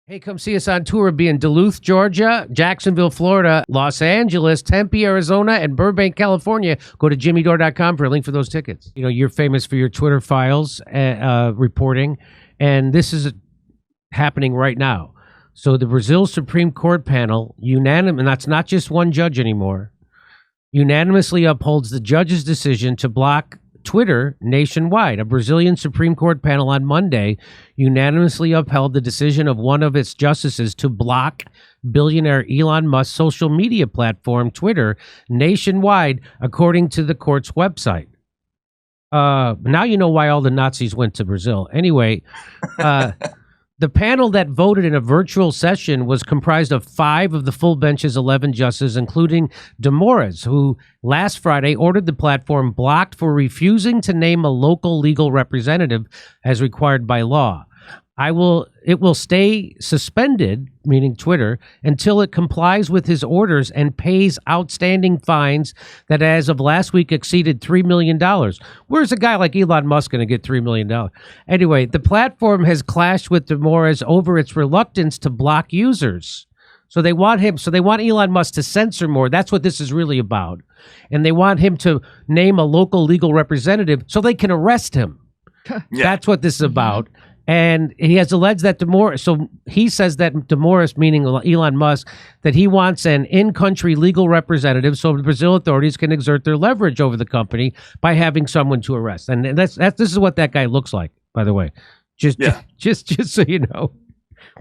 Hey, come see us on tour. We'll be in Duluth, Georgia, Jacksonville, Florida, Los Angeles, Tempe, Arizona, and Burbank, California. Go to jimmydore.com for a link for those tickets. You know, you're famous for your Twitter files reporting, and this is happening right now. So the Brazil Supreme Court panel, and that's not just one judge anymore, unanimously upholds the judge's decision to block Twitter nationwide. A Brazilian Supreme Court panel on Monday unanimously upheld the decision of one of its justices to block billionaire Elon Musk's social media platform, Twitter, nationwide, according to the court's website. Now you know why all the Nazis went to Brazil. Anyway, the panel that voted in a virtual session was comprised of 5 of the full bench's 11 justices, including Dore, who last Friday ordered the platform blocked for refusing to name a local legal representative as required by law. It will stay suspended, meaning Twitter, until it complies with his orders and pays outstanding fines that as of last week exceeded $3 million. Where's a guy like Elon Musk going to get $3 million? Anyway, the platform has clashed with Dore over its reluctance to block users. So they want Elon Musk to censor more. That's what this is really about. And they want him to name a local legal representative so they can arrest him. Yeah. That's what this is about. And he has alleged that he says that Dore, meaning Elon Musk, that he wants an in-country legal representative so the Brazil authorities can exert their leverage over the company by having someone to arrest. And this is what that guy looks like, by the way. Just so you know.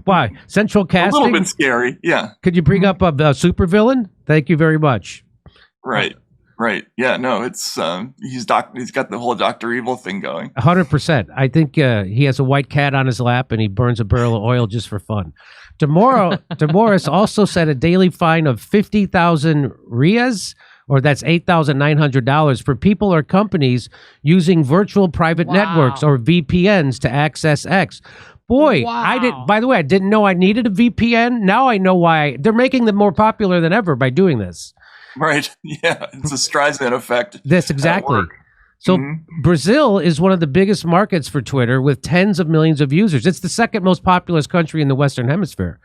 Why? Central casting? A little bit scary, yeah. Could you bring up a supervillain? Thank you very much. Right. Right. Yeah. No. It's he's got the whole Dr. Evil thing going. 100%. I think he has a white cat on his lap and he burns a barrel of oil just for fun. Dore also set a daily fine of 50,000 reais, or that's $8,900, for people or companies using virtual private networks or VPNs to access X. Boy, by the way, I didn't know I needed a VPN. Now I know why. They're making them more popular than ever by doing this. Right. Yeah. It's a Streisand effect. That's exactly. So Brazil is one of the biggest markets for Twitter with tens of millions of users. It's the second most populous country in the Western Hemisphere.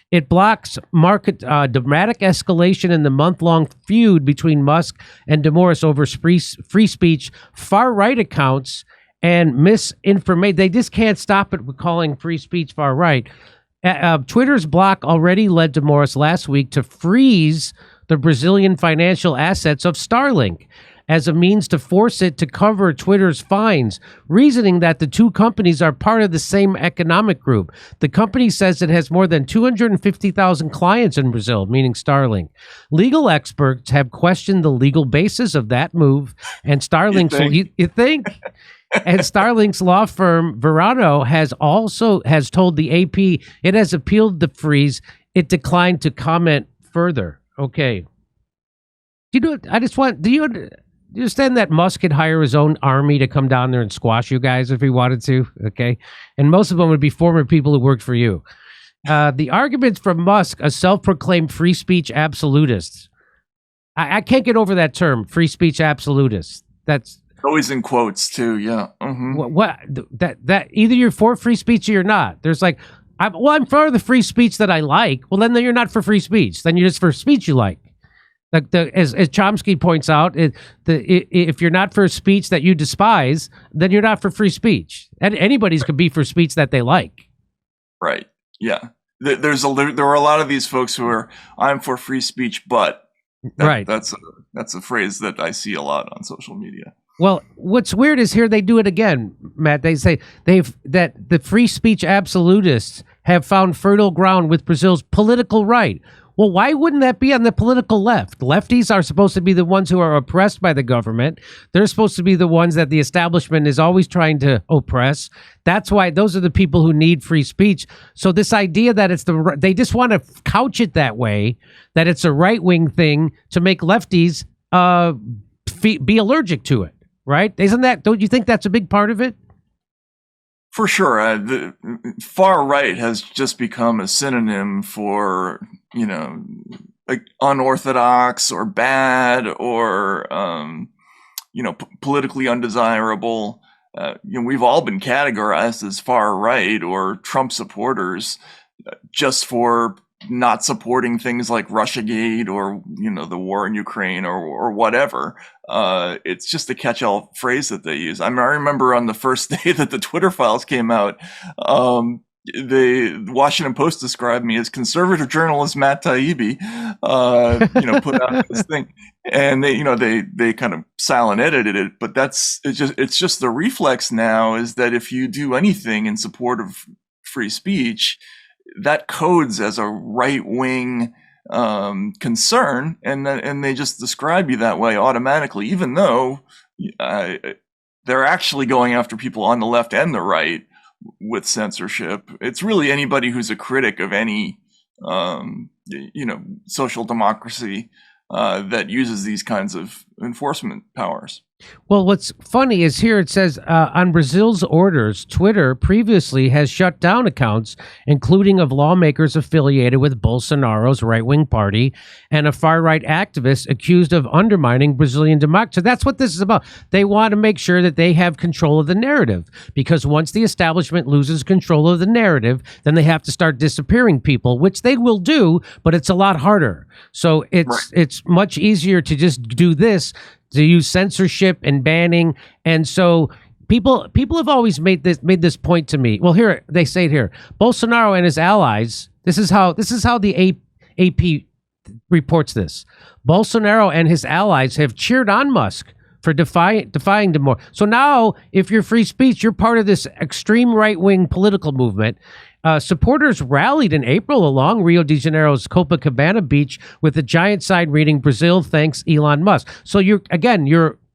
It blocks dramatic escalation in the month-long feud between Musk and Dore over free speech, far-right accounts, and misinformation. They just can't stop it with calling free speech far-right. Twitter's block already led Dore last week to freeze the Brazilian financial assets of Starlink as a means to force it to cover Twitter's fines, reasoning that the two companies are part of the same economic group. The company says it has more than 250,000 clients in Brazil, meaning Starlink. Legal experts have questioned the legal basis of that move, and Starlink's you think? And Starlink's law firm Verano has told the AP it has appealed the freeze. It declined to comment further. Okay. Do you understand that Musk could hire his own army to come down there and squash you guys if he wanted to? Okay. And most of them would be former people who worked for you. The arguments from Musk, a self-proclaimed free speech absolutist. I can't get over that term, free speech absolutist. That's always in quotes too. Yeah. That either you're for free speech or you're not. There's like, I'm for the free speech that I like. Well, then you're not for free speech. Then you're just for speech you like. Like as Chomsky points out, if you're not for speech that you despise, then you're not for free speech. And anybody's could be for speech that they like. Right. Yeah. There are a lot of these folks who are, I'm for free speech, but that's a phrase that I see a lot on social media. Well, what's weird is here they do it again, Matt. They say that the free speech absolutists have found fertile ground with Brazil's political right. Well, why wouldn't that be on the political left? Lefties are supposed to be the ones who are oppressed by the government. They're supposed to be the ones that the establishment is always trying to oppress. That's why those are the people who need free speech. So this idea that they just want to couch it that way, that it's a right-wing thing to make lefties be allergic to it. Right? Don't you think that's a big part of it? For sure. The far right has just become a synonym for, like unorthodox or bad or, politically undesirable. We've all been categorized as far right or Trump supporters just for not supporting things like Russiagate or, the war in Ukraine or whatever. It's just a catch-all phrase that they use. I remember on the first day that the Twitter files came out, the Washington Post described me as conservative journalist Matt Taibbi, put out this thing, and they kind of silent edited it. But it's just the reflex now is that if you do anything in support of free speech, that codes as a right-wing concern, and they just describe you that way automatically, even though they're actually going after people on the left and the right with censorship. It's really anybody who's a critic of any social democracy that uses these kinds of enforcement powers. Well, what's funny is here it says, on Brazil's orders, Twitter previously has shut down accounts, including of lawmakers affiliated with Bolsonaro's right-wing party and a far-right activist accused of undermining Brazilian democracy. So that's what this is about. They want to make sure that they have control of the narrative, because once the establishment loses control of the narrative, then they have to start disappearing people, which they will do, but it's a lot harder. So it's much easier to just do this, to use censorship and banning. And so people have always made this point to me. Well, here they say it here. Bolsonaro and his allies, this is how the AP reports this. Bolsonaro and his allies have cheered on Musk for defying Dore. So now, if you're free speech, you're part of this extreme right-wing political movement. Supporters rallied in April along Rio de Janeiro's Copacabana beach with a giant sign reading, "Brazil thanks Elon Musk." So you're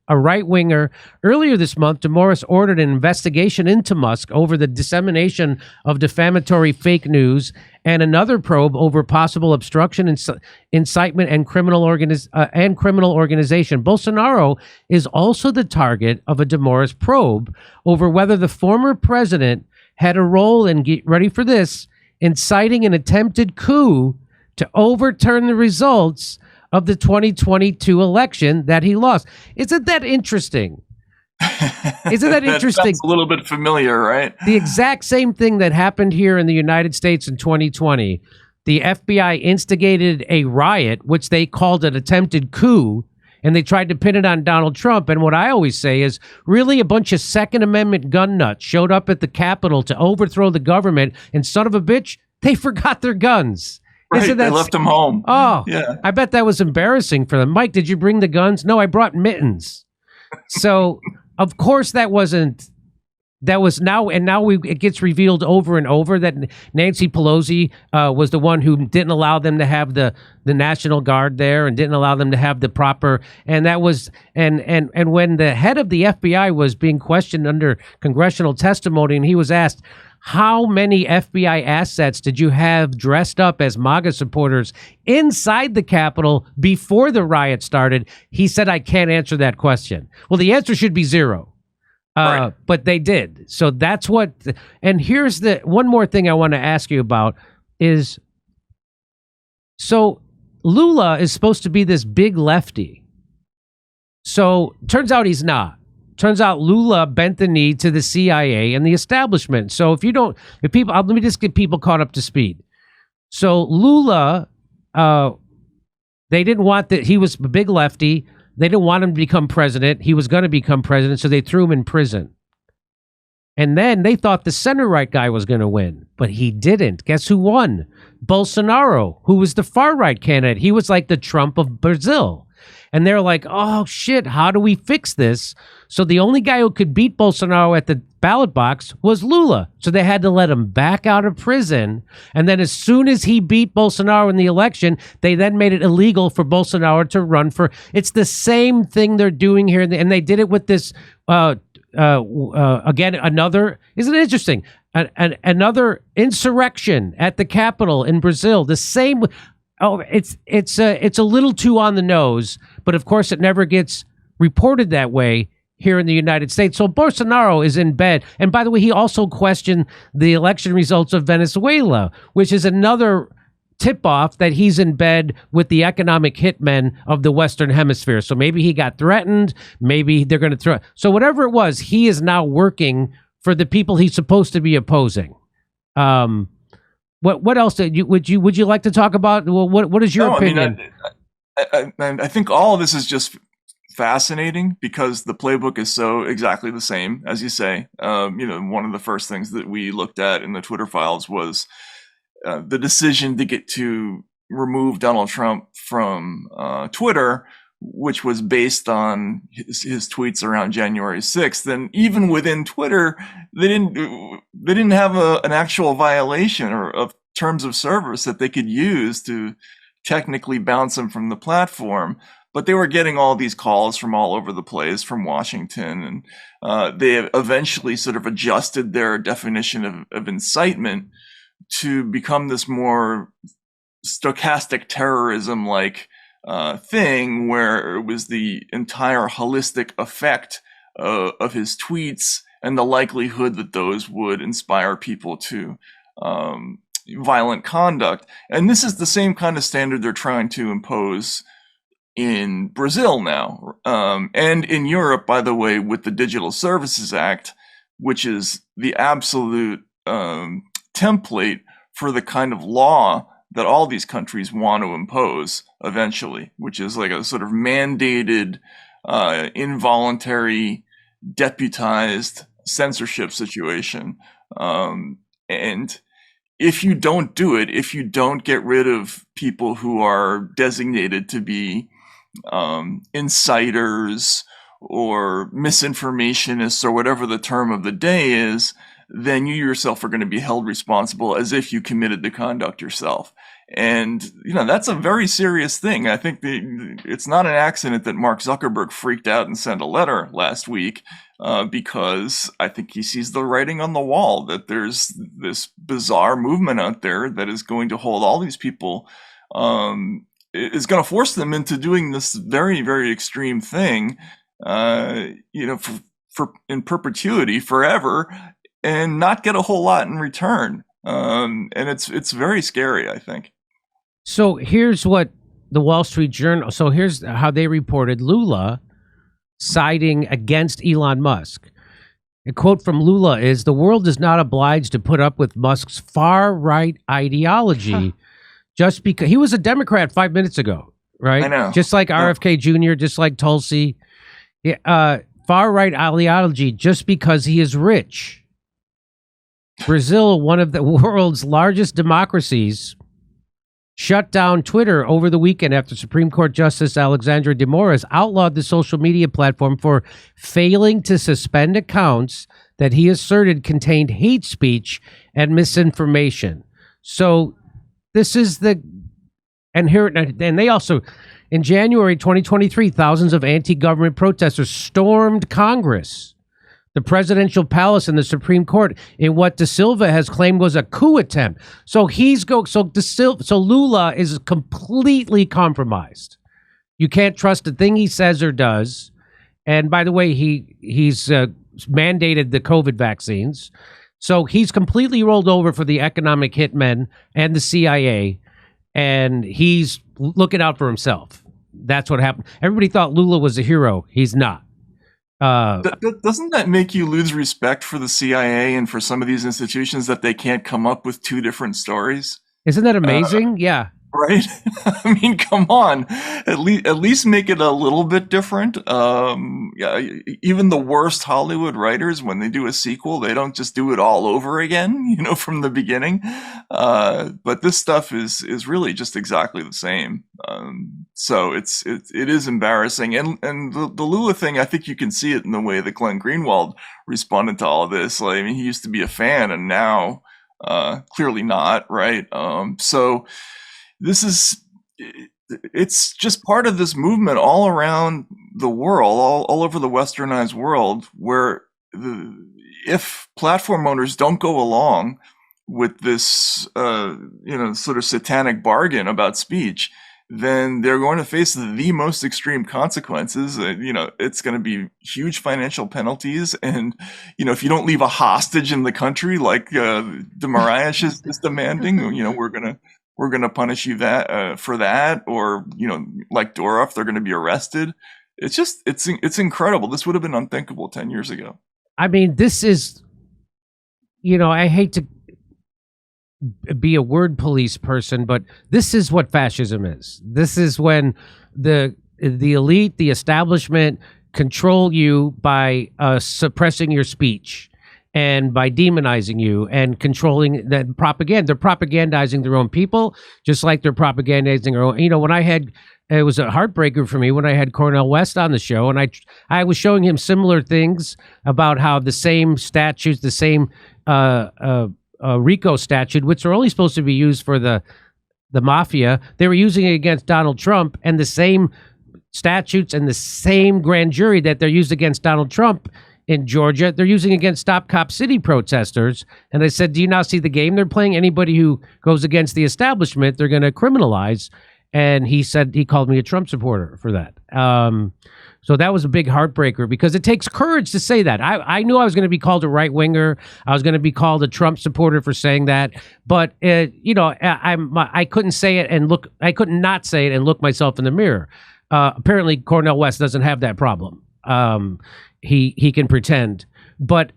a right-winger. Earlier this month, Dore ordered an investigation into Musk over the dissemination of defamatory fake news and another probe over possible obstruction, incitement, and criminal organization. Bolsonaro is also the target of a Dore's probe over whether the former president had a role in, get ready for this, inciting an attempted coup to overturn the results of the 2022 election that he lost. Isn't that interesting? Isn't that interesting? That's a little bit familiar, right? The exact same thing that happened here in the United States in 2020. The FBI instigated a riot, which they called an attempted coup, and they tried to pin it on Donald Trump. And what I always say is, really, a bunch of Second Amendment gun nuts showed up at the Capitol to overthrow the government, and son of a bitch, they forgot their guns. Right, they left them home. Oh, yeah. I bet that was embarrassing for them. Mike, did you bring the guns? No, I brought mittens. So, of course, that was now, and now it gets revealed over and over that Nancy Pelosi was the one who didn't allow them to have the National Guard there and didn't allow them to have the proper, and that was, and when the head of the FBI was being questioned under congressional testimony, and he was asked, how many FBI assets did you have dressed up as MAGA supporters inside the Capitol before the riot started? He said, I can't answer that question. Well, the answer should be zero. Right. But they did. So that's what, and here's the one more thing I want to ask you about is, so Lula is supposed to be this big lefty. So turns out he's not. Turns out Lula bent the knee to the CIA and the establishment. So let me just get people caught up to speed. So Lula, they didn't want that. He was a big lefty. They didn't want him to become president. He was going to become president, so they threw him in prison. And then they thought the center-right guy was going to win, but he didn't. Guess who won? Bolsonaro, who was the far-right candidate. He was like the Trump of Brazil. And they're like, oh, shit, how do we fix this? So the only guy who could beat Bolsonaro at the ballot box was Lula. So they had to let him back out of prison. And then as soon as he beat Bolsonaro in the election, they then made it illegal for Bolsonaro to run for. It's the same thing they're doing here. And they did it with this, again, another, isn't it interesting? Another insurrection at the Capitol in Brazil. The same. Oh, it's a little too on the nose, but of course it never gets reported that way here in the United States. So Bolsonaro is in bed. And by the way, he also questioned the election results of Venezuela, which is another tip-off that he's in bed with the economic hitmen of the Western Hemisphere. So maybe he got threatened. Maybe they're going to throw. So whatever it was, he is now working for the people he's supposed to be opposing. What else would you like to talk about? Well, what is your opinion? I think all of this is just fascinating because the playbook is so exactly the same, as you say. One of the first things that we looked at in the Twitter files was the decision to remove Donald Trump from Twitter, which was based on his tweets around January 6th. And even within Twitter, they didn't have an actual violation or of terms of service that they could use to technically bounce him from the platform. But they were getting all these calls from all over the place, from Washington, and they eventually sort of adjusted their definition of incitement to become this more stochastic terrorism-like thing, where it was the entire holistic effect of his tweets and the likelihood that those would inspire people to violent conduct. And this is the same kind of standard they're trying to impose in Brazil now, and in Europe, by the way, with the Digital Services Act, which is the absolute template for the kind of law that all these countries want to impose eventually, which is like a sort of mandated, involuntary, deputized censorship situation. And if you don't do it, if you don't get rid of people who are designated to be inciters or misinformationists or whatever the term of the day is, then you yourself are going to be held responsible as if you committed the conduct yourself. And, that's a very serious thing. I think it's not an accident that Mark Zuckerberg freaked out and sent a letter last week, because I think he sees the writing on the wall that there's this bizarre movement out there that is going to hold all these people, is going to force them into doing this very, very extreme thing, for in perpetuity, forever, and not get a whole lot in return. And it's very scary, I think. So here's what the Wall Street Journal. So here's how they reported Lula siding against Elon Musk. A quote from Lula is, "The world is not obliged to put up with Musk's far-right ideology just because..." He was a Democrat 5 minutes ago, right? I know. Just like RFK Jr., just like Tulsi. Far-right ideology just because he is rich. Brazil, one of the world's largest democracies, shut down Twitter over the weekend after Supreme Court Justice Alexandra de Moraes outlawed the social media platform for failing to suspend accounts that he asserted contained hate speech and misinformation. So this is and they also, in January 2023, thousands of anti-government protesters stormed Congress, the presidential palace, and the Supreme Court in what De Silva has claimed was a coup attempt. So so Lula is completely compromised. You can't trust a thing he says or does. And by the way, he's mandated the COVID vaccines. So he's completely rolled over for the economic hitmen and the CIA, and he's looking out for himself. That's what happened. Everybody thought Lula was a hero. He's not. Doesn't that make you lose respect for the CIA and for some of these institutions that they can't come up with two different stories? Isn't that amazing? Yeah. Right? I mean, come on. At least make it a little bit different. Even the worst Hollywood writers, when they do a sequel, they don't just do it all over again, from the beginning. But this stuff is really just exactly the same. So it is embarrassing. And the Lula thing, I think you can see it in the way that Glenn Greenwald responded to all of this. Like, I mean, he used to be a fan, and now clearly not, right? So it's just part of this movement all around the world, all over the westernized world, where if platform owners don't go along with this, sort of satanic bargain about speech, then they're going to face the most extreme consequences. It's going to be huge financial penalties. And, if you don't leave a hostage in the country, like de Moraes is demanding, we're going to punish you for that, or, like Dore, they're going to be arrested. It's incredible. This would have been unthinkable 10 years ago. I mean, this is, I hate to, be a word police person, but this is what fascism is. This is when the elite, the establishment, control you by suppressing your speech and by demonizing you and controlling that propaganda. They're propagandizing their own people, just like they're propagandizing their own. You know, when I had, it was a heartbreaker for me when I had Cornel West on the show, and I was showing him similar things about how the same statutes, the same RICO statute, which are only supposed to be used for the mafia, they were using it against Donald Trump, and the same statutes and the same grand jury that they're used against Donald Trump in Georgia, they're using against Stop Cop City protesters. And I said, do you not see the game they're playing? Anybody who goes against the establishment, they're going to criminalize. And he said, he called me a Trump supporter for that. So that was a big heartbreaker because it takes courage to say that. I knew I was going to be called a right winger. I was going to be called a Trump supporter for saying that. But you know, I couldn't say it and look. I couldn't not say it and look myself in the mirror. Apparently, Cornel West doesn't have that problem. He can pretend, but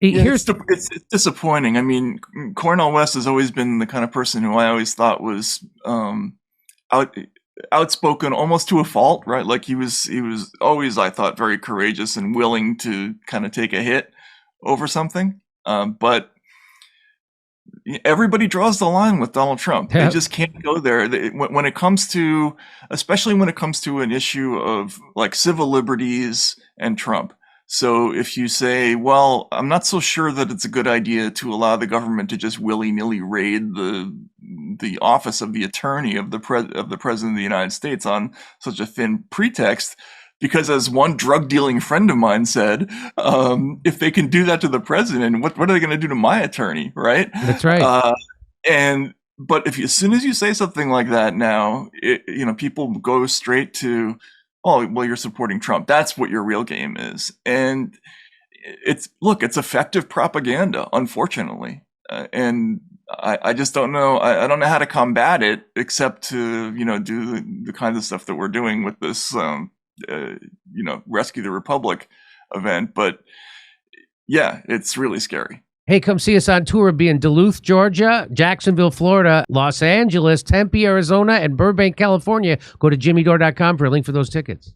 it's disappointing. I mean, Cornel West has always been the kind of person who I always thought was outspoken almost to a fault, right? Like he was always, I thought, very courageous and willing to kind of take a hit over something. But everybody draws the line with Donald Trump. They just can't go there. When it comes to, especially when it comes to an issue of like civil liberties and Trump. So if you say, well, I'm not so sure that it's a good idea to allow the government to just willy-nilly raid the office of the attorney of the president of the United States on such a thin pretext, because as one drug-dealing friend of mine said, if they can do that to the president, what are they going to do to my attorney, right? That's right. But as soon as you say something like that now, people go straight to, oh, well, you're supporting Trump. That's what your real game is. And it's effective propaganda, unfortunately. And I just don't know. I don't know how to combat it except to, do the kinds of stuff that we're doing with this, Rescue the Republic event. But yeah, it's really scary. Hey, come see us on tour. We'll be in Duluth, Georgia, Jacksonville, Florida, Los Angeles, Tempe, Arizona, and Burbank, California. Go to jimmydore.com for a link for those tickets.